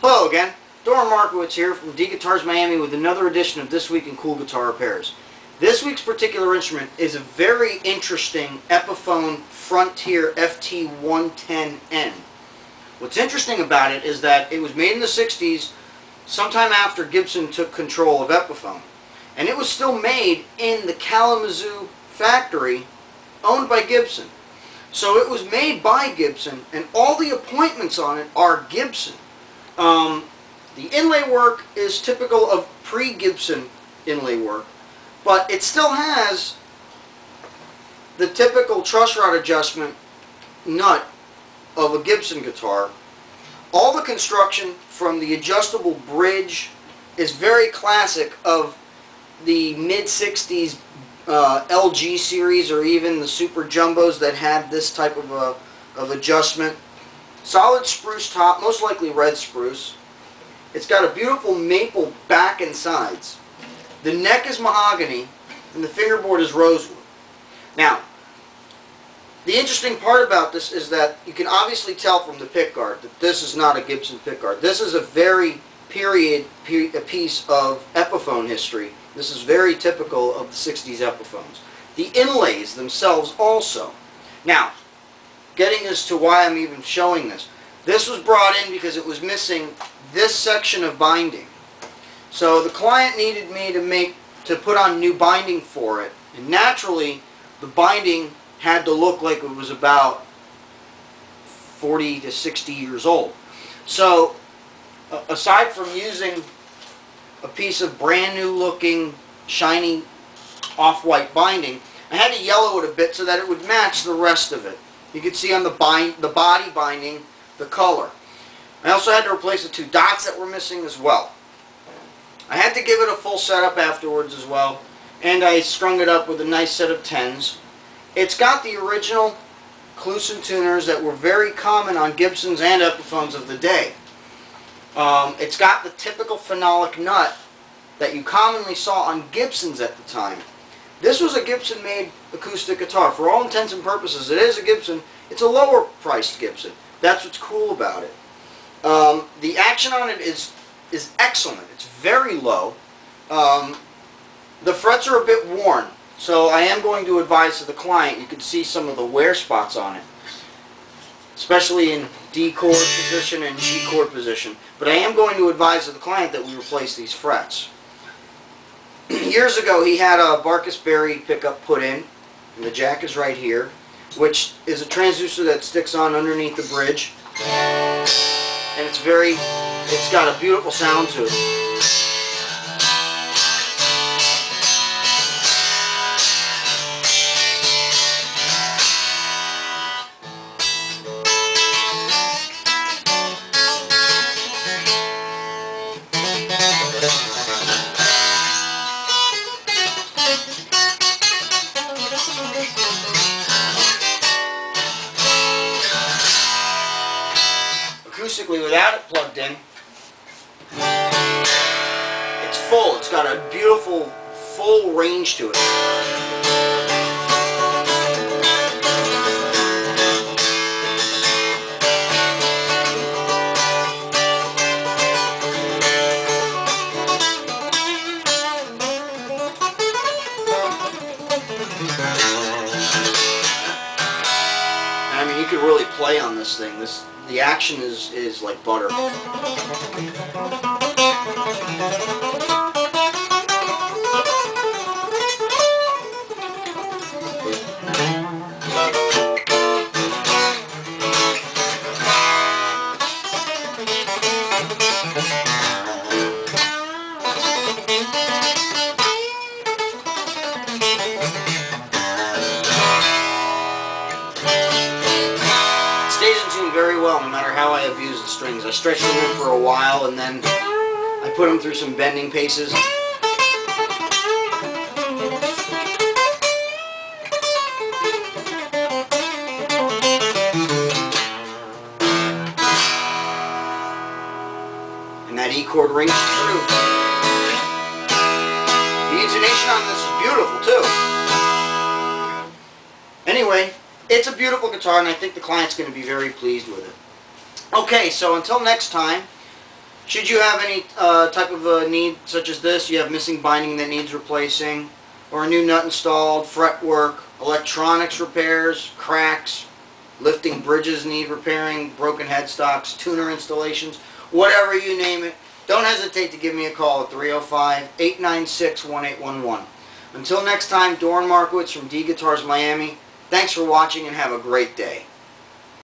Hello again, Doran Markowitz here from D Guitars Miami with another edition of This Week in Cool Guitar Repairs. This week's particular instrument is a very interesting Epiphone Frontier FT-110N. What's interesting about it is that it was made in the 60s, sometime after Gibson took control of Epiphone. And it was still made in the Kalamazoo factory owned by Gibson. So it was made by Gibson, and all the appointments on it are Gibson. The inlay work is typical of pre-Gibson inlay work, but it still has the typical truss rod adjustment nut of a Gibson guitar. All the construction from the adjustable bridge is very classic of the mid-60s LG series, or even the Super Jumbos that had this type of adjustment. Solid spruce top, most likely red spruce. It's got a beautiful maple back and sides. The neck is mahogany, and the fingerboard is rosewood. Now, the interesting part about this is that you can obviously tell from the pickguard that this is not a Gibson pickguard. This is a very period piece of Epiphone history. This is very typical of the 60s Epiphones. The inlays themselves also. Now, getting as to why I'm even showing this. This was brought in because it was missing this section of binding. So the client needed me to put on new binding for it. And naturally, the binding had to look like it was about 40 to 60 years old. So, aside from using a piece of brand new looking, shiny, off-white binding, I had to yellow it a bit so that it would match the rest of it. You can see on the body binding the color. I also had to replace the two dots that were missing as well. I had to give it a full setup afterwards as well, and I strung it up with a nice set of 10s. It's got the original Kluson tuners that were very common on Gibsons and Epiphones of the day. It's got the typical phenolic nut that you commonly saw on Gibsons at the time. This was a Gibson-made acoustic guitar. For all intents and purposes, it is a Gibson. It's a lower-priced Gibson. That's what's cool about it. The action on it is excellent. It's very low. The frets are a bit worn, so I am going to advise to the client. You can see some of the wear spots on it, especially in D chord position and G chord position. But I am going to advise to the client that we replace these frets. Years ago, he had a Barkus Berry pickup put in, and the jack is right here, which is a transducer that sticks on underneath the bridge, and it's got a beautiful sound to it. Acoustically, without it plugged in, it's full. It's got a beautiful, full range to it. I mean, you could really play on this thing. The action is like butter. Very well, no matter how I abuse the strings. I stretch them in for a while, and then I put them through some bending paces. And that E chord rings true. The intonation on this is beautiful too. Anyway, it's a beautiful guitar, and I think the client's going to be very pleased with it. Okay, so until next time, Should you have any type of a need such as this, you have missing binding that needs replacing, or a new nut installed, fret work, electronics repairs, cracks, lifting bridges need repairing, broken headstocks, tuner installations, whatever you name it, don't hesitate to give me a call at 305-896-1811. Until next time, Doran Markowitz from D Guitars Miami. Thanks for watching and have a great day.